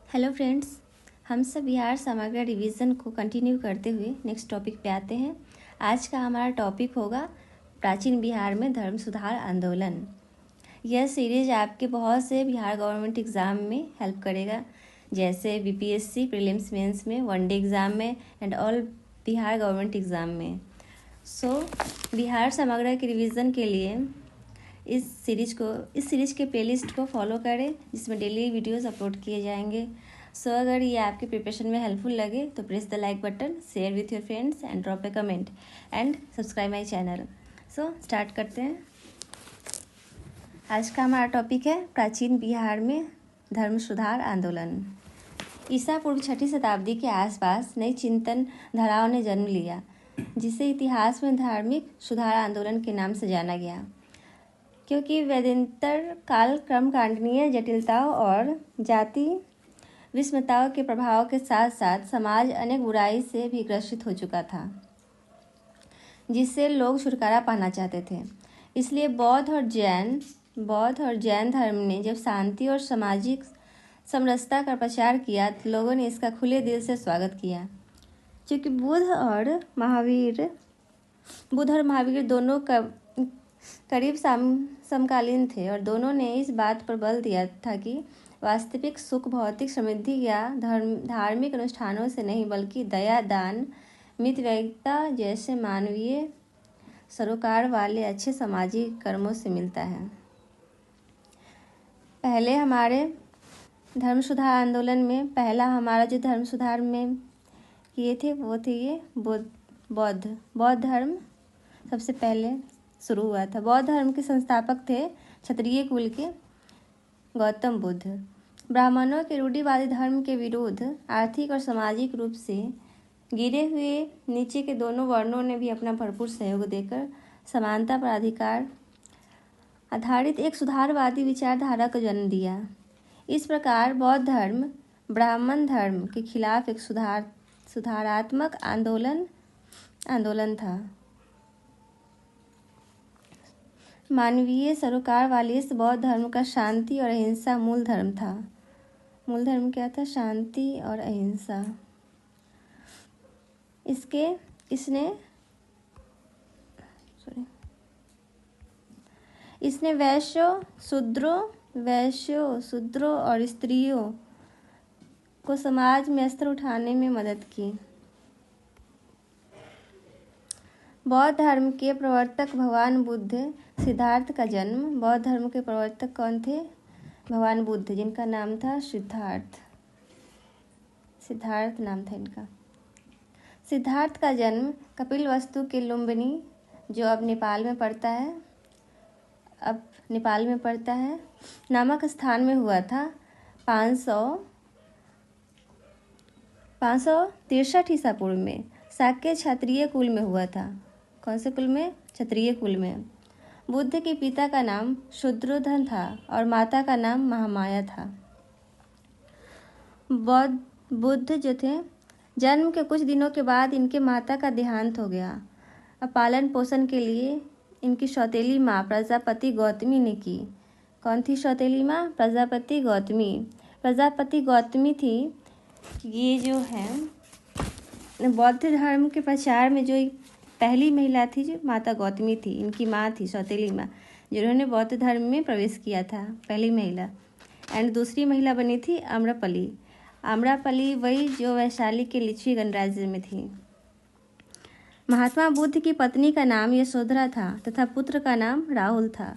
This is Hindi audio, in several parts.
हेलो फ्रेंड्स, हम सब बिहार समग्र रिवीजन को कंटिन्यू करते हुए नेक्स्ट टॉपिक पे आते हैं। आज का हमारा टॉपिक होगा प्राचीन बिहार में धर्म सुधार आंदोलन। यह सीरीज आपके बहुत से बिहार गवर्नमेंट एग्ज़ाम में हेल्प करेगा, जैसे बीपीएससी प्रीलिम्स मेंस में, वनडे एग्ज़ाम में and all Bihar government exam में। बिहार समग्र के रिवीजन के लिए इस सीरीज के प्लेलिस्ट को फॉलो करें, जिसमें डेली वीडियोस अपलोड किए जाएंगे। अगर ये आपके प्रिपरेशन में हेल्पफुल लगे तो press the like button, share with your friends and drop A comment and subscribe my channel. Start करते हैं। आज का हमारा टॉपिक है प्राचीन बिहार में धर्म सुधार आंदोलन। ईसा पूर्व 6वीं शताब्दी के आसपास नई चिंतन धाराओं ने जन्म लिया, जिसे इतिहास में धार्मिक सुधार आंदोलन के नाम से जाना गया। क्योंकि वेदांतर काल कर्मकांडीय जटिलताओं और जाति विषमताओं के प्रभाव के साथ साथ समाज अनेक बुराई से भी ग्रसित हो चुका था, जिससे लोग छुटकारा पाना चाहते थे। इसलिए बौद्ध और जैन धर्म ने जब शांति और सामाजिक समरसता का प्रचार किया तो लोगों ने इसका खुले दिल से स्वागत किया। क्योंकि बुद्ध और महावीर दोनों करीब समकालीन थे और दोनों ने इस बात पर बल दिया था कि वास्तविक सुख भौतिक समृद्धि या धार्मिक अनुष्ठानों से नहीं, बल्कि दया, दान, मितव्ययिता जैसे मानवीय सरोकार वाले अच्छे सामाजिक कर्मों से मिलता है। पहले हमारे धर्म सुधार आंदोलन में जो धर्म सुधार में किए थे वो थे ये बौद्ध धर्म सबसे पहले शुरू हुआ था। बौद्ध धर्म के संस्थापक थे क्षत्रिय कुल के गौतम बुद्ध। ब्राह्मणों के रूढ़िवादी धर्म के विरुद्ध आर्थिक और सामाजिक रूप से गिरे हुए नीचे के दोनों वर्णों ने भी अपना भरपूर सहयोग देकर समानता पर अधिकार आधारित एक सुधारवादी विचारधारा को जन्म दिया। इस प्रकार बौद्ध धर्म ब्राह्मण धर्म के खिलाफ एक सुधारात्मक आंदोलन था। मानवीय सरोकार वाले इस बौद्ध धर्म का शांति और अहिंसा मूल धर्म था। मूल धर्म क्या था? शांति और अहिंसा। इसने वैश्यों, शूद्रों और स्त्रियों को समाज में स्तर उठाने में मदद की। बौद्ध धर्म के प्रवर्तक भगवान बुद्ध सिद्धार्थ का जन्म। बौद्ध धर्म के प्रवर्तक कौन थे? भगवान बुद्ध, जिनका नाम था सिद्धार्थ नाम था इनका। सिद्धार्थ का जन्म कपिलवस्तु के लुम्बिनी, जो अब नेपाल में पड़ता है, नामक स्थान में हुआ था। 563 ईसा पूर्व में शाक्य क्षत्रिय कुल में हुआ था। कौन से कुल में? क्षत्रिय कुल में। बुद्ध के पिता का नाम शूद्रोधन था और माता का नाम महामाया था। बुद्ध जो थे, जन्म के कुछ दिनों के बाद इनके माता का देहांत हो गया। अब पालन पोषण के लिए इनकी सौतेली माँ प्रजापति गौतमी ने की। कौन थी सौतेली माँ? प्रजापति गौतमी थी। ये जो है बौद्ध धर्म के प्रचार में जो पहली महिला थी, जो माता गौतमी थी, इनकी माँ थी सौतेली माँ, जिन्होंने बौद्ध धर्म में प्रवेश किया था, पहली महिला। एंड दूसरी महिला बनी थी आम्रपाली, वही जो वैशाली के लिच्छवी गणराज्य में थी। महात्मा बुद्ध की पत्नी का नाम यशोधरा था तथा पुत्र का नाम राहुल था।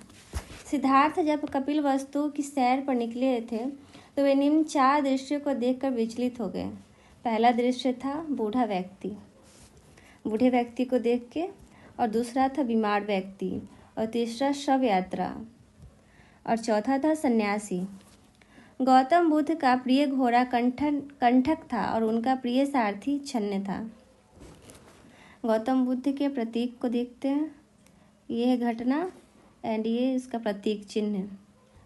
सिद्धार्थ जब कपिलवस्तु की सैर पर निकले थे तो वे निम्न 4 दृश्यों को देखकर विचलित हो गए। पहला दृश्य था बूढ़े व्यक्ति को देख के, और दूसरा था बीमार व्यक्ति, और तीसरा शव यात्रा, और चौथा था सन्यासी। गौतम बुद्ध का प्रिय घोड़ा कंठक था और उनका प्रिय सारथी छन्य था। गौतम बुद्ध के प्रतीक को देखते हैं। ये है घटना एंड ये इसका प्रतीक चिन्ह।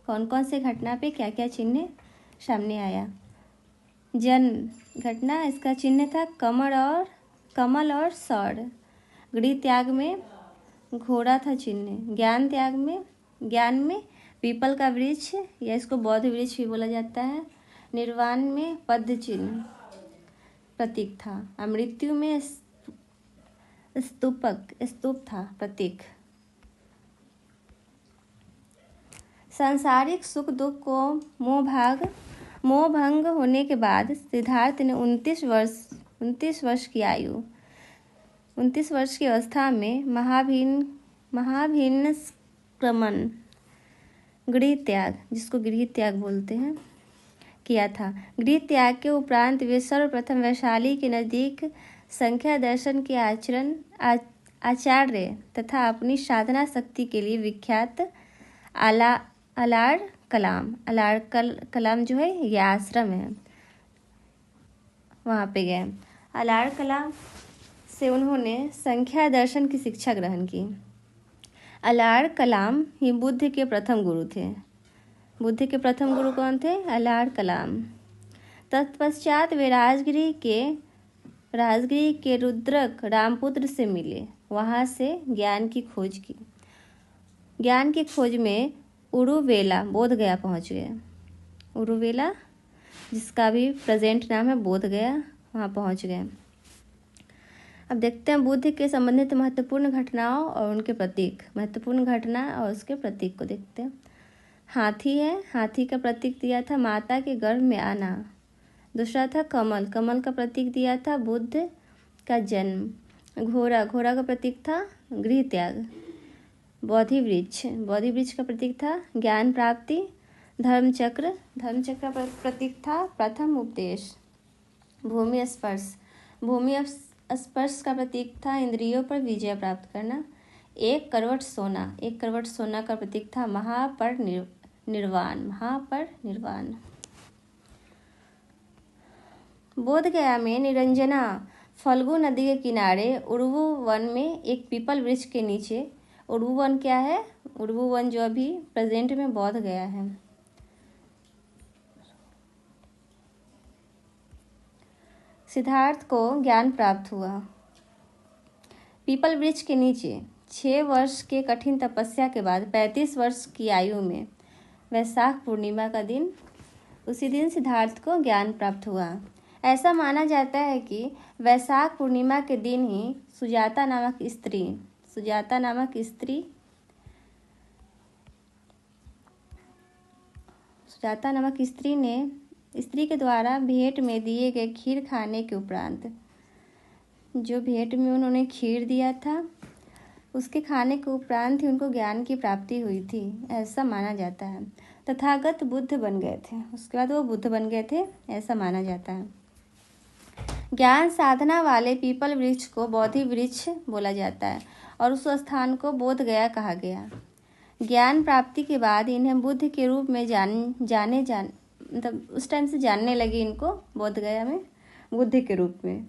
कौन कौन से घटना पे क्या क्या चिन्ह सामने आया? जन्म घटना, इसका चिन्ह था कमल और सौर। गृह त्याग में घोड़ा था चिन्ह। ज्ञान में पीपल का वृक्ष, या इसको बौद्ध वृक्ष भी बोला जाता है। निर्वाण में पद चिन्ह प्रतीक था, और मृत्यु में स्तूप था प्रतीक। सांसारिक सुख दुख को मोह भंग होने के बाद सिद्धार्थ ने 29 वर्ष की आयु 29 वर्ष की अवस्था में महाभिन्न क्रमण गृह त्याग, जिसको गृह त्याग बोलते हैं, किया था। गृह त्याग के उपरांत वे सर्वप्रथम वैशाली के नजदीक संख्या दर्शन के आचार्य तथा अपनी साधना शक्ति के लिए विख्यात अलाड़ कलाम जो है ये आश्रम है, वहाँ पे गए। अलाड़ कलाम से उन्होंने संख्या दर्शन की शिक्षा ग्रहण की। अलाड़ कलाम ही बुद्ध के प्रथम गुरु थे। बुद्ध के प्रथम गुरु कौन थे? अलाड़ कलाम। तत्पश्चात वे राजगिरी के रुद्रक रामपुत्र से मिले, वहाँ से ज्ञान की खोज में उरुवेला बोधगया पहुँच गए। उरुवेला, जिसका भी प्रेजेंट नाम है बोधगया, वहाँ पहुँच गए। अब देखते हैं बुद्ध के संबंधित महत्वपूर्ण घटनाओं और उनके प्रतीक। महत्वपूर्ण घटना और उसके प्रतीक को देखते हैं। हाथी है, हाथी का प्रतीक दिया था माता के गर्भ में आना। दूसरा था कमल, कमल का प्रतीक दिया था बुद्ध का जन्म। घोड़ा, घोड़ा का प्रतीक था गृह त्याग। बोधि वृक्ष का प्रतीक था ज्ञान प्राप्ति। धर्मचक्र का प्रतीक था प्रथम उपदेश। भूमि स्पर्श का प्रतीक था इंद्रियों पर विजय प्राप्त करना। एक करवट सोना का प्रतीक था महापरिनिर्वाण। बोधगया में निरंजना फल्गु नदी के किनारे उड़वु वन में एक पीपल वृक्ष के नीचे। उड़वु वन क्या है? उड़वु वन जो अभी प्रेजेंट में बोध गया है। सिद्धार्थ को ज्ञान प्राप्त हुआ। पीपल वृक्ष के नीचे 6 वर्ष के कठिन तपस्या के बाद 35 वर्ष की आयु में वैशाख पूर्णिमा का दिन, उसी दिन सिद्धार्थ को ज्ञान प्राप्त हुआ। ऐसा माना जाता है कि वैशाख पूर्णिमा के दिन ही सुजाता नामक स्त्री के द्वारा भेंट में दिए गए खीर खाने के उपरांत, जो भेंट में उन्होंने खीर दिया था, उसके खाने के उपरांत ही उनको ज्ञान की प्राप्ति हुई थी, ऐसा माना जाता है। तथागत बुद्ध बन गए थे, उसके बाद वो बुद्ध बन गए थे, ऐसा माना जाता है। ज्ञान साधना वाले पीपल वृक्ष को बोधि वृक्ष बोला जाता है और उस स्थान को बोध गया कहा गया। ज्ञान प्राप्ति के बाद इन्हें बुद्ध के रूप में मतलब उस टाइम से जानने लगे इनको बोध गया में बुद्ध के रूप में।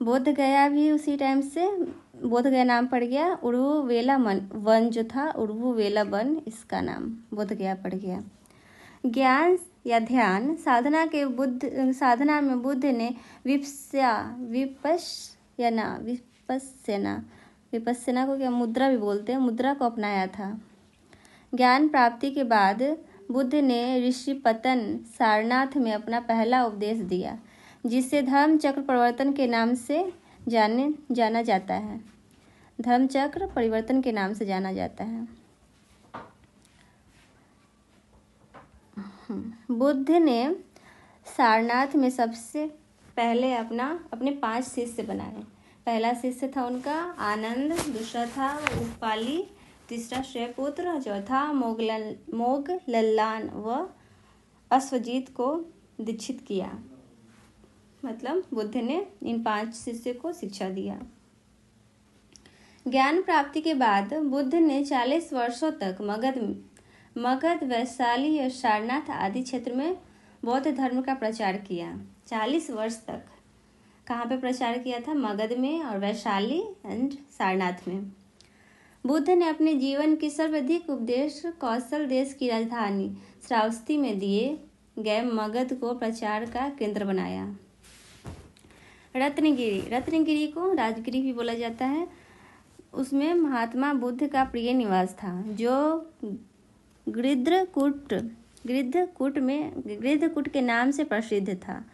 बोध गया भी उसी टाइम से बोध गया नाम पड़ गया। उड़वुवेला वन जो था, उड़वुवेला वन, इसका नाम बोध गया पड़ गया। ज्ञान या ध्यान साधना में बुद्ध ने विपस्यना को क्या मुद्रा भी बोलते हैं, मुद्रा को अपनाया था। ज्ञान प्राप्ति के बाद बुद्ध ने ऋषिपतन सारनाथ में अपना पहला उपदेश दिया, जिसे धर्मचक्र परिवर्तन के नाम से जाना जाता है। धर्मचक्र परिवर्तन के नाम से जाना जाता है। बुद्ध ने सारनाथ में सबसे पहले अपने 5 शिष्य बनाए। पहला शिष्य था उनका आनंद, दूसरा था उपाली, तीसरा शैपुत्र, चौथा मोगलल्लान व अश्वजीत को दीक्षित किया। मतलब बुद्ध ने इन 5 शिष्य को शिक्षा दिया। ज्ञान प्राप्ति के बाद बुद्ध ने 40 वर्षों तक मगध, वैशाली और सारनाथ आदि क्षेत्र में बौद्ध धर्म का प्रचार किया। 40 वर्ष तक कहाँ पे प्रचार किया था? मगध में और वैशाली एंड सारनाथ में। बुद्ध ने अपने जीवन की सर्वाधिक उपदेश कौशल देश की राजधानी श्रावस्ती में दिए गए मगध को प्रचार का केंद्र बनाया। रत्नगिरी को राजगिरी भी बोला जाता है। उसमें महात्मा बुद्ध का प्रिय निवास था, जो गृध्रकूट गृद्धकूट के नाम से प्रसिद्ध था।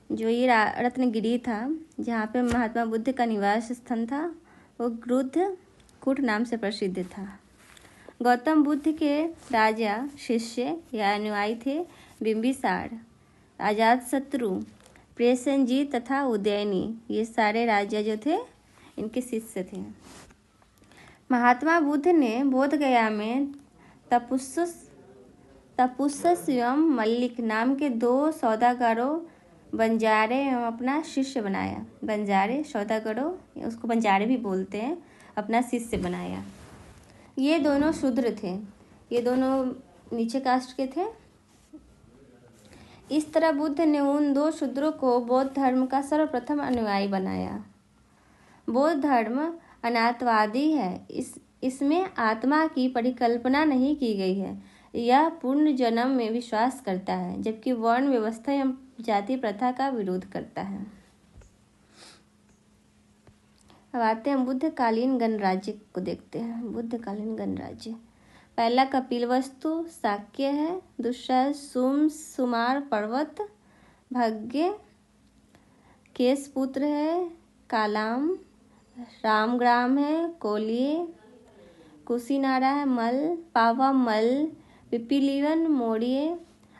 जो ये रत्नगिरी था जहाँ पे महात्मा बुद्ध का निवास स्थान था, वो गृद्धकूट नाम से प्रसिद्ध था। गौतम बुद्ध के राजा शिष्य या अनुयायी थे बिंबिसार, अजातशत्रु, प्रसेनजीत तथा उदयनी। ये सारे राजा जो थे इनके शिष्य थे। महात्मा बुद्ध ने बोध गया में तपुस्स एवं मल्लिक नाम के 2 सौदागरों बंजारे एवं अपना शिष्य बनाया। बंजारे सौदागरों, उसको बंजारे भी बोलते हैं, अपना शिष्य बनाया। ये दोनों शूद्र थे, ये दोनों नीचे कास्ट के थे। इस तरह बुद्ध ने उन 2 शूद्रों को बौद्ध धर्म का सर्वप्रथम अनुयायी बनाया। बौद्ध धर्म अनात्मवादी है। इसमें आत्मा की परिकल्पना नहीं की गई है। यह पूर्ण जन्म में विश्वास करता है, जबकि वर्ण व्यवस्था एवं जाति प्रथा का विरोध करता है। अब आते हैं बुद्धकालीन गणराज्य को देखते हैं। बुद्धकालीन गणराज्य, पहला कपिलवस्तु शाक्य है, दूसरा सुमार पर्वत भाग्य केशपुत्र है, कालाम रामग्राम है, कोलिय कुशीनारा है, मल पावा मल पिपीलिवन मोड़िए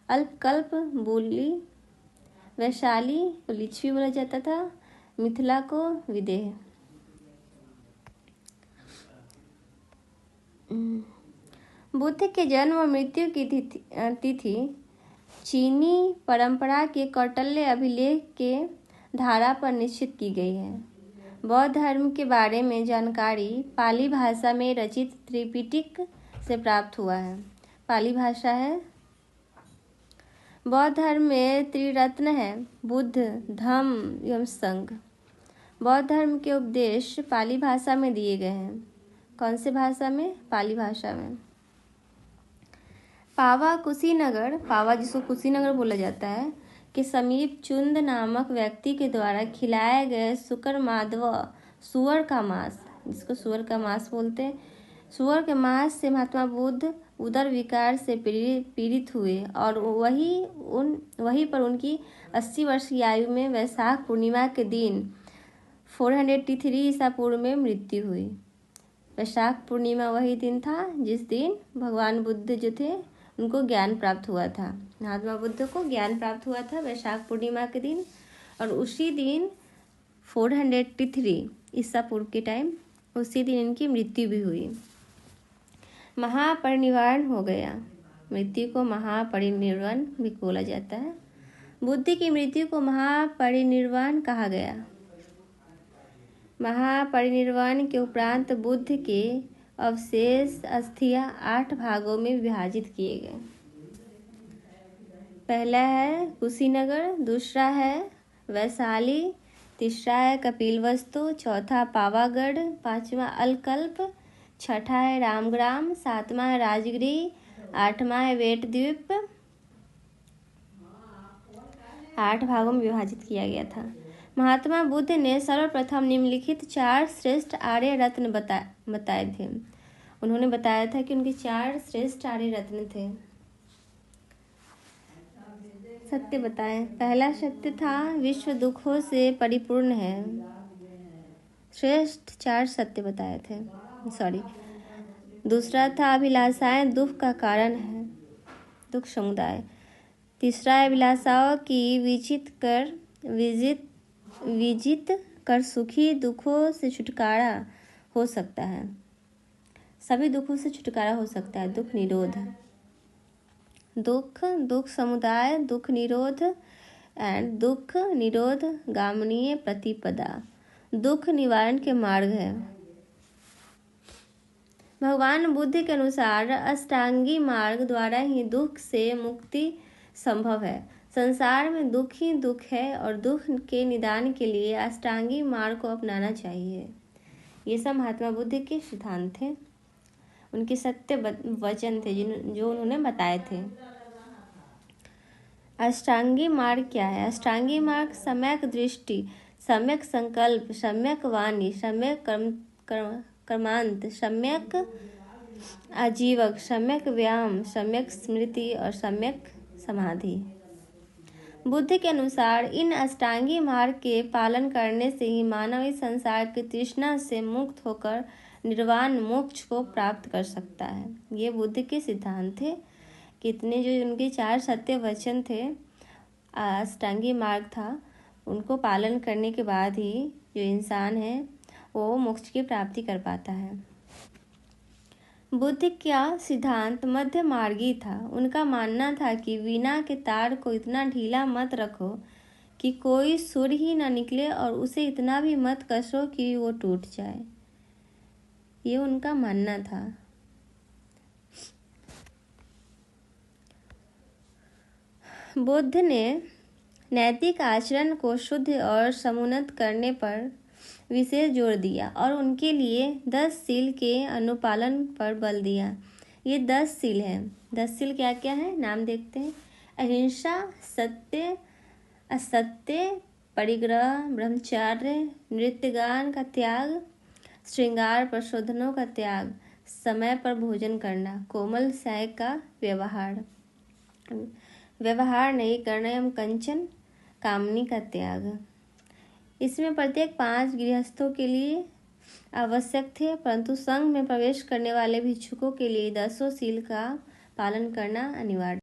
अल्पकल्प बुली वैशाली लिच्छवी बोला जाता था, मिथिला को विदेह। बुद्ध के जन्म और मृत्यु की तिथि चीनी परंपरा के कौटिल्य अभिलेख के धारा पर निश्चित की गई है। बौद्ध धर्म के बारे में जानकारी पाली भाषा में रचित त्रिपिटक से प्राप्त हुआ है। पाली भाषा है। बौद्ध धर्म में त्रिरत्न है, बुद्ध, धम्म एवं संघ। बौद्ध धर्म के उपदेश पाली भाषा में दिए गए हैं। कौन से भाषा में? पाली भाषा में। पावा कुशीनगर, पावा जिसको कुशीनगर बोला जाता है, के समीप चुंद नामक व्यक्ति के द्वारा खिलाए गए सुकर माधव सुअर का मांस, जिसको सुअर का मांस बोलते हैं, सुअर के मांस से महात्मा बुद्ध उदर विकार से पीड़ित हुए और वहीं पर उनकी 80 वर्ष की आयु में वैशाख पूर्णिमा के दिन 483 ईसा पूर्व में मृत्यु हुई। वैशाख पूर्णिमा वही दिन था जिस दिन भगवान बुद्ध जो थे उनको ज्ञान प्राप्त हुआ था। महात्मा बुद्ध को ज्ञान प्राप्त हुआ था वैशाख पूर्णिमा के दिन, और उसी दिन 483 ईसा पूर्व के टाइम उसी दिन इनकी मृत्यु भी हुई। महापरिनिर्वाण हो गया। मृत्यु को महापरिनिर्वाण भी बोला जाता है। बुद्ध की मृत्यु को महापरिनिर्वाण कहा गया। महापरिनिर्वाण के उपरांत बुद्ध के अवशेष अस्थियां 8 भागों में विभाजित किए गए। पहला है कुशीनगर, दूसरा है वैशाली, तीसरा है कपिलवस्तु, चौथा पावागढ़, पांचवा अलकल्प, छठा है रामग्राम, सातवां है राजगिरी, आठवां है वेटद्वीप। 8 भागों में विभाजित किया गया था। महात्मा बुद्ध ने सर्वप्रथम निम्नलिखित 4 श्रेष्ठ आर्य रत्न बताए थे। उन्होंने बताया था कि उनके 4 श्रेष्ठ आर्य रत्न थे। सत्य बताएं। पहला सत्य था विश्व दुखों से परिपूर्ण है। श्रेष्ठ 4 सत्य बताए थे। दूसरा था अभिलाषाएं दुख का कारण है, दुख समुदाय। तीसरा है अभिलाषाओं की विजित कर सुखी दुखों से छुटकारा हो सकता है। सभी दुखों से छुटकारा हो सकता है। दुख निरोध, दुख समुदाय, दुख निरोध एंड दुख निरोध गामनीय प्रतिपदा, दुख निवारण के मार्ग है। भगवान बुद्ध के अनुसार अष्टांगी मार्ग द्वारा ही दुख से मुक्ति संभव है। संसार में दुख ही दुख है और दुख के निदान के लिए अष्टांगी मार्ग को अपनाना चाहिए। ये सब महात्मा बुद्ध के सिद्धांत थे, उनके सत्य वचन थे जो उन्होंने बताए थे। अष्टांगी मार्ग क्या है? अष्टांगी मार्ग सम्यक दृष्टि, सम्यक संकल्प, सम्यक वाणी, सम्यक कर्मांत, सम्यक आजीवक, सम्यक व्यायाम, सम्यक स्मृति और सम्यक समाधि। बुद्ध के अनुसार इन अष्टांगी मार्ग के पालन करने से ही मानव इस संसार की तृष्णा से मुक्त होकर निर्वाण मोक्ष को प्राप्त कर सकता है। ये बुद्ध के सिद्धांत थे। कितने जो उनके 4 सत्य वचन थे, अष्टांगी मार्ग था, उनको पालन करने के बाद ही जो इंसान है वो मोक्ष की प्राप्ति कर पाता है। बुद्ध का सिद्धांत मध्य मार्गी था। उनका मानना था कि वीणा के तार को इतना ढीला मत रखो कि कोई सुर ही न निकले और उसे इतना भी मत कसो कि वो टूट जाए। ये उनका मानना था। बुद्ध ने नैतिक आचरण को शुद्ध और समुन्नत करने पर विशेष जोर दिया और उनके लिए 10 सील के अनुपालन पर बल दिया। ये 10 सील है। 10 सील क्या क्या है, नाम देखते हैं। अहिंसा, सत्य, असत्य, परिग्रह, ब्रह्मचर्य, नृत्यगान का त्याग, श्रृंगार प्रशोधनों का त्याग, समय पर भोजन करना, कोमल साय का व्यवहार नहीं करना एवं कंचन कामनी का त्याग। इसमें प्रत्येक 5 गृहस्थों के लिए आवश्यक थे, परंतु संघ में प्रवेश करने वाले भिक्षुकों के लिए 10 सील का पालन करना अनिवार्य।